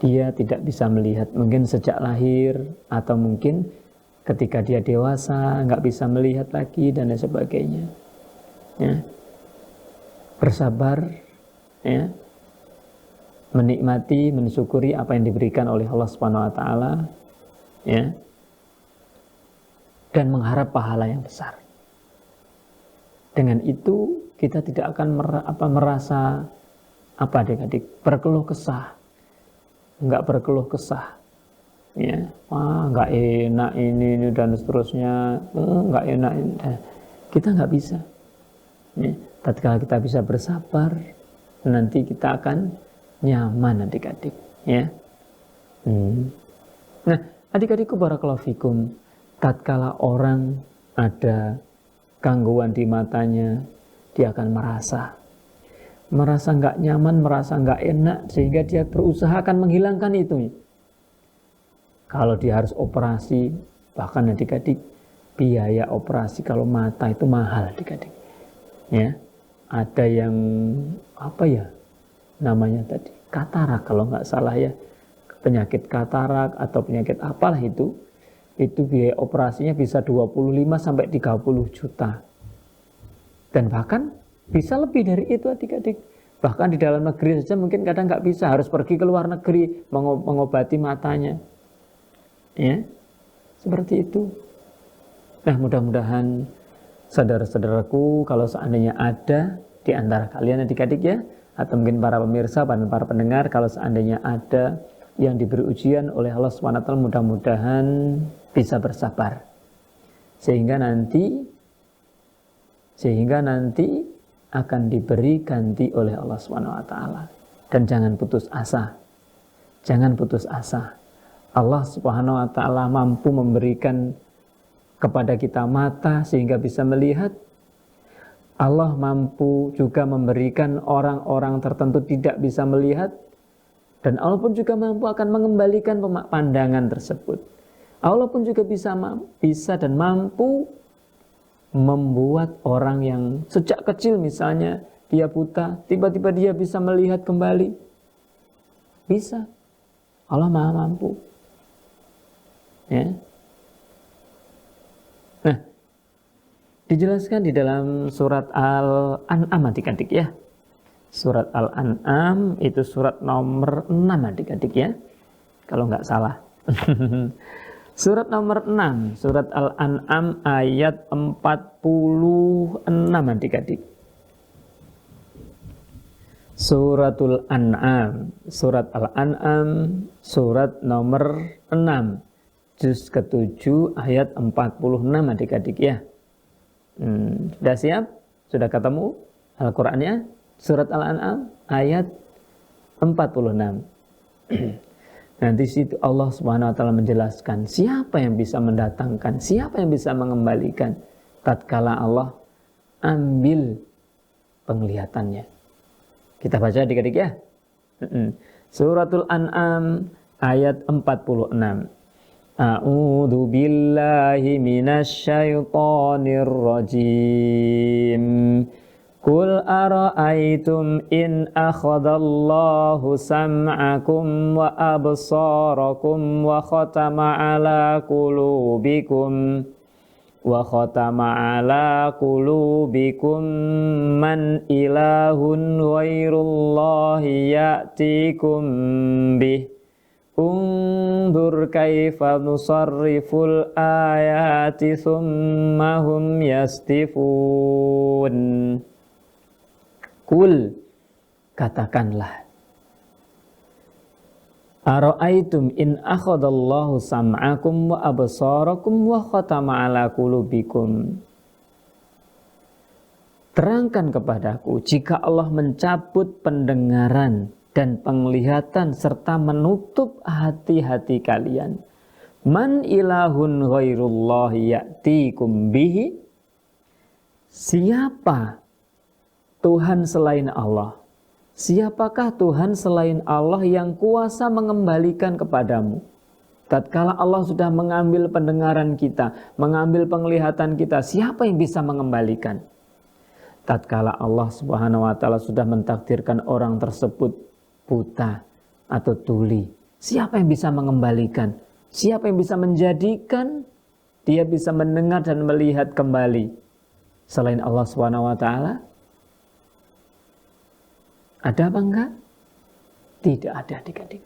dia tidak bisa melihat, mungkin sejak lahir, atau mungkin ketika dia dewasa nggak bisa melihat lagi dan lain sebagainya, ya. Bersabar, ya, menikmati, mensyukuri apa yang diberikan oleh Allah SWT, ya, dan mengharap pahala yang besar. Dengan itu kita tidak akan merasa adik-adik berkeluh kesah, nggak berkeluh kesah, ya, nggak enak ini dan seterusnya, nggak enak ini. Kita nggak bisa. Ya, tatkala kita bisa bersabar, nanti kita akan nyaman adik-adik, ya. Nah, adik-adikku barakallahu fikum, tatkala orang ada gangguan di matanya, dia akan merasa nggak nyaman, merasa nggak enak, sehingga dia berusaha akan menghilangkan itu. Kalau dia harus operasi, bahkan adik-adik, biaya operasi kalau mata itu mahal adik-adik, ya. Ada yang namanya tadi katarak kalau nggak salah, ya, penyakit katarak atau penyakit apalah itu biaya operasinya bisa 25 sampai 30 juta. Dan bahkan bisa lebih dari itu adik-adik. Bahkan di dalam negeri saja mungkin kadang nggak bisa, harus pergi ke luar negeri mengobati matanya. Ya, seperti itu. Nah, mudah-mudahan saudara-saudaraku, kalau seandainya ada di antara kalian adik-adik, ya, atau mungkin para pemirsa dan para pendengar, kalau seandainya ada yang diberi ujian oleh Allah SWT, mudah-mudahan bisa bersabar sehingga nanti akan diberi ganti oleh Allah SWT. Dan jangan putus asa. Allah SWT mampu memberikan kepada kita mata sehingga bisa melihat. Allah mampu juga memberikan orang-orang tertentu tidak bisa melihat, dan Allah pun juga mampu akan mengembalikan pandangan tersebut. Allah pun juga bisa dan mampu membuat orang yang sejak kecil misalnya dia buta, tiba-tiba dia bisa melihat kembali. Bisa. Allah Maha mampu. Ya. Nah, dijelaskan di dalam surat Al-An'am adik-adik ya. Surat Al-An'am itu surat nomor 6 adik-adik ya. Kalau nggak salah. Surat nomor 6, surat Al-An'am ayat 46 adik-adik. Suratul An'am, surat Al-An'am, surat nomor 6, juz ke-7 ayat 46 adik-adik ya. Sudah siap? Sudah ketemu Al-Qur'annya? Surat Al-An'am ayat 46. Nah, di situ Allah Subhanahu wa taala menjelaskan siapa yang bisa mendatangkan, siapa yang bisa mengembalikan tatkala Allah ambil penglihatannya. Kita baca adik-adik ya. Suratul An'am ayat 46. A'udzu billahi minasy syaithanir rajim. Qul ara'aytum in akhadallahu sam'akum wa absarakum wa khatama ala qulubikum man ilahun ghairullahi ya'tikum bih undur kaifa nusarriful ayati thumma hum yastifun. Kul, katakanlah, ara'aitum in akhadallahu sam'akum wa absarakum wa khatama ala qulubikum. Terangkan kepadaku jika Allah mencabut pendengaran dan penglihatan serta menutup hati-hati kalian. Man ilahun ghairullahi ya'tikum bihi. Siapa Tuhan selain Allah? Siapakah Tuhan selain Allah yang kuasa mengembalikan kepadamu? Tatkala Allah sudah mengambil pendengaran kita, mengambil penglihatan kita, siapa yang bisa mengembalikan? Tatkala Allah Subhanahu wa taala sudah mentakdirkan orang tersebut buta atau tuli, siapa yang bisa mengembalikan? Siapa yang bisa menjadikan dia bisa mendengar dan melihat kembali selain Allah Subhanahu wa taala? Ada apa enggak? Tidak ada adik-adik.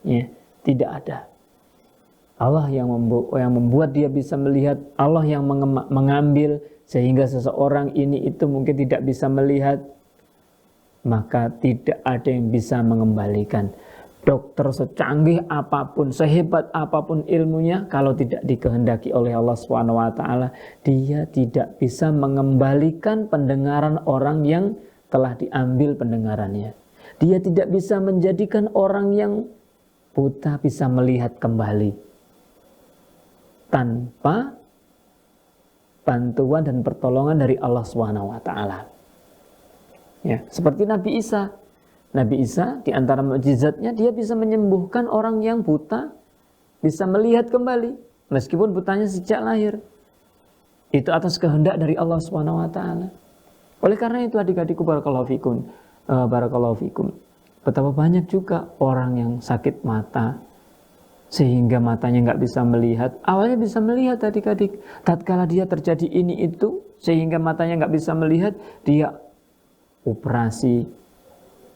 Ya, tidak ada. Allah yang membuat dia bisa melihat, Allah yang mengambil sehingga seseorang ini itu mungkin tidak bisa melihat, maka tidak ada yang bisa mengembalikan. Dokter secanggih apapun, sehebat apapun ilmunya, kalau tidak dikehendaki oleh Allah SWT, dia tidak bisa mengembalikan pendengaran orang yang telah diambil pendengarannya. Dia tidak bisa menjadikan orang yang buta bisa melihat kembali tanpa bantuan dan pertolongan dari Allah SWT. Ya, seperti Nabi Isa. Nabi Isa di antara mukjizatnya dia bisa menyembuhkan orang yang buta, bisa melihat kembali meskipun butanya sejak lahir. Itu atas kehendak dari Allah SWT. Oleh karena itu adik-adikku barakallahu fikum, betapa banyak juga orang yang sakit mata sehingga matanya nggak bisa melihat. Awalnya bisa melihat adik-adik, tatkala dia terjadi ini itu sehingga matanya nggak bisa melihat, dia operasi,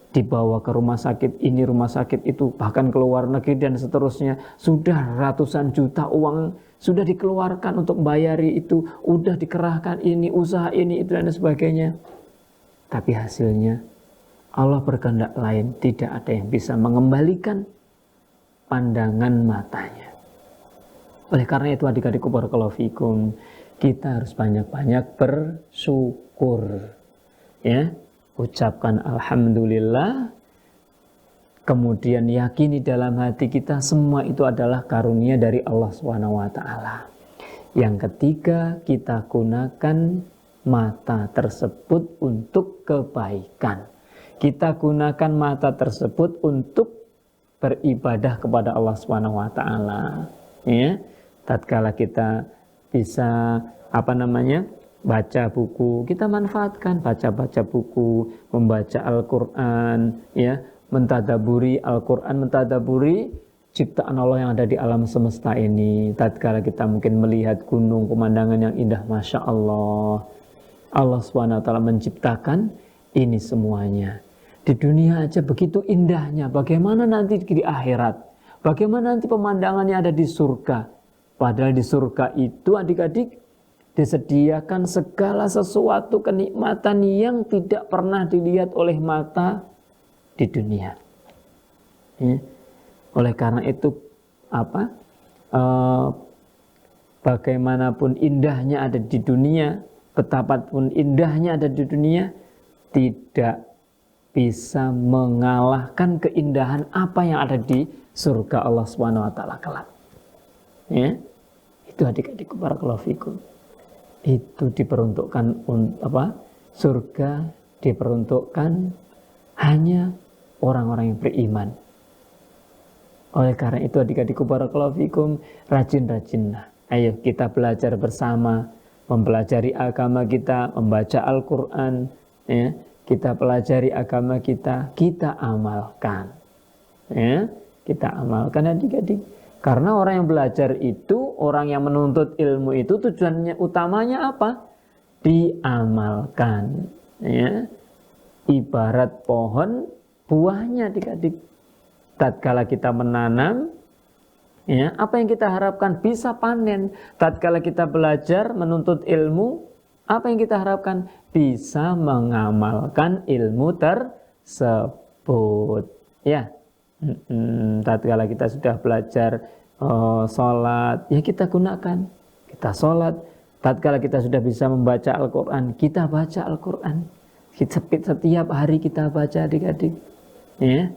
dibawa ke rumah sakit ini, rumah sakit itu, bahkan ke luar negeri dan seterusnya. Sudah ratusan juta uang sudah dikeluarkan untuk bayari itu, udah dikerahkan ini, usaha ini, itu dan sebagainya. Tapi hasilnya Allah berkehendak lain, tidak ada yang bisa mengembalikan pandangan matanya. Oleh karena itu adik-adikku barakallahu fikum, kita harus banyak-banyak bersyukur. Ya, ucapkan alhamdulillah, kemudian yakini dalam hati kita semua itu adalah karunia dari Allah SWT. Yang ketiga, kita gunakan mata tersebut untuk kebaikan. Kita gunakan mata tersebut untuk beribadah kepada Allah SWT. Ya, tatkala kita bisa baca buku, kita manfaatkan baca-baca buku, membaca Al-Quran, ya, mentadaburi Al-Quran, mentadaburi ciptaan Allah yang ada di alam semesta ini. Tatkala kita mungkin melihat gunung, pemandangan yang indah, Masya Allah. Allah SWT menciptakan ini semuanya. Di dunia aja begitu indahnya, bagaimana nanti di akhirat? Bagaimana nanti pemandangannya ada di surga? Padahal di surga itu adik-adik disediakan segala sesuatu kenikmatan yang tidak pernah dilihat oleh mata di dunia. Ya. Oleh karena itu bagaimanapun indahnya ada di dunia, betapapun indahnya ada di dunia, tidak bisa mengalahkan keindahan apa yang ada di surga Allah SWT kelak. Ya. Itu adik-adik barakallahu fikum. Itu diperuntukkan surga diperuntukkan hanya orang-orang yang beriman. Oleh karena itu adik-adikku barakallahu fikum, rajin-rajinlah. Ayo kita belajar bersama, mempelajari agama kita, membaca Al-Quran, ya. Kita pelajari agama kita amalkan. Ya, kita amalkan adik-adik. Karena orang yang belajar itu, orang yang menuntut ilmu itu tujuannya utamanya apa? Diamalkan. Ya. Ibarat pohon, buahnya adik-adik. Tatkala kita menanam, ya, apa yang kita harapkan bisa panen. Tatkala kita belajar menuntut ilmu, apa yang kita harapkan bisa mengamalkan ilmu tersebut. Ya, tatkala kita sudah belajar sholat, ya kita gunakan, kita sholat. Tatkala kita sudah bisa membaca Al-Quran, kita baca Al-Quran. Setiap hari kita baca adik-adik. Ya.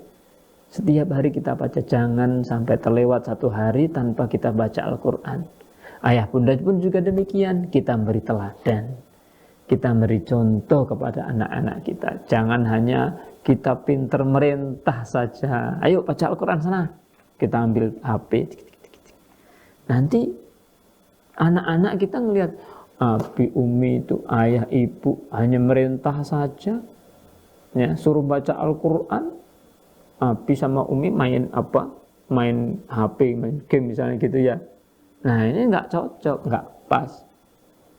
Setiap hari kita baca, jangan sampai terlewat satu hari tanpa kita baca Al-Quran. Ayah bunda pun juga demikian, kita beri teladan. Kita beri contoh kepada anak-anak kita. Jangan hanya kita pinter merintah saja. Ayo baca Al-Quran sana. Kita ambil HP. Nanti anak-anak kita ngelihat, abi, umi itu, ayah, ibu hanya merintah saja. Ya, suruh baca Al-Quran. Abi sama umi main main HP, main game misalnya gitu ya. Nah ini nggak cocok, nggak pas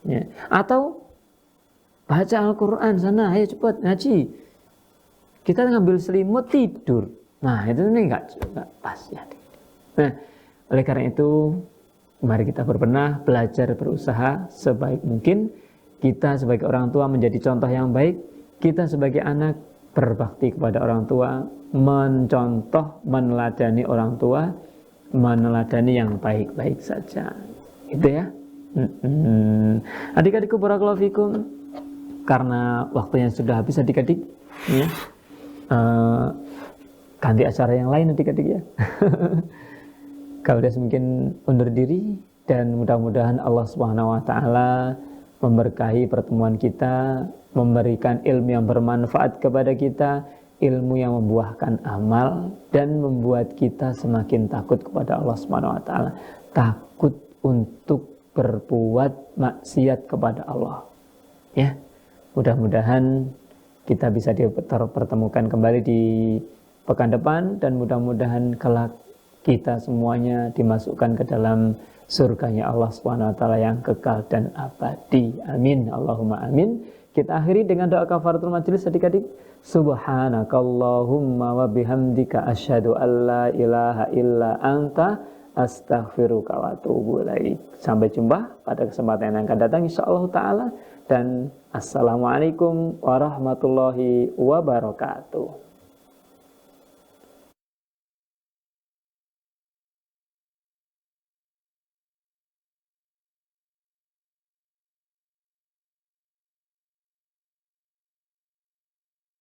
ya. Atau baca Al-Quran sana, ayo cepat ngaji, kita ngambil selimut tidur. Nah itu ini nggak pas ya. Nah oleh karena itu mari kita berbenah, belajar, berusaha sebaik mungkin. Kita sebagai orang tua menjadi contoh yang baik. Kita sebagai anak berbakti kepada orang tua, mencontoh, meneladani orang tua, meneladani yang baik-baik saja. Itu ya. Adik-adikku barakallahu fikum, karena waktunya sudah habis adik-adik, ya. Ganti acara yang lain adik-adik ya. Kalau dia mungkin undur diri, dan mudah-mudahan Allah Subhanahu wa taala memberkahi pertemuan kita, memberikan ilmu yang bermanfaat kepada kita, ilmu yang membuahkan amal dan membuat kita semakin takut kepada Allah Subhanahu wa taala, takut untuk berbuat maksiat kepada Allah. Ya. Mudah-mudahan kita bisa dipertemukan kembali di pekan depan, dan mudah-mudahan kelak kita semuanya dimasukkan ke dalam surganya Allah Subhanahu wa taala yang kekal dan abadi. Amin. Allahumma amin. Kita akhiri dengan doa kafaratul majelis adik-adik. Subhanakallahumma wa bihamdika asyhadu an la ilaha illa anta astaghfiruka wa atubu ilaik. Sampai jumpa pada kesempatan yang akan datang insyaallah taala, dan assalamualaikum warahmatullahi wabarakatuh.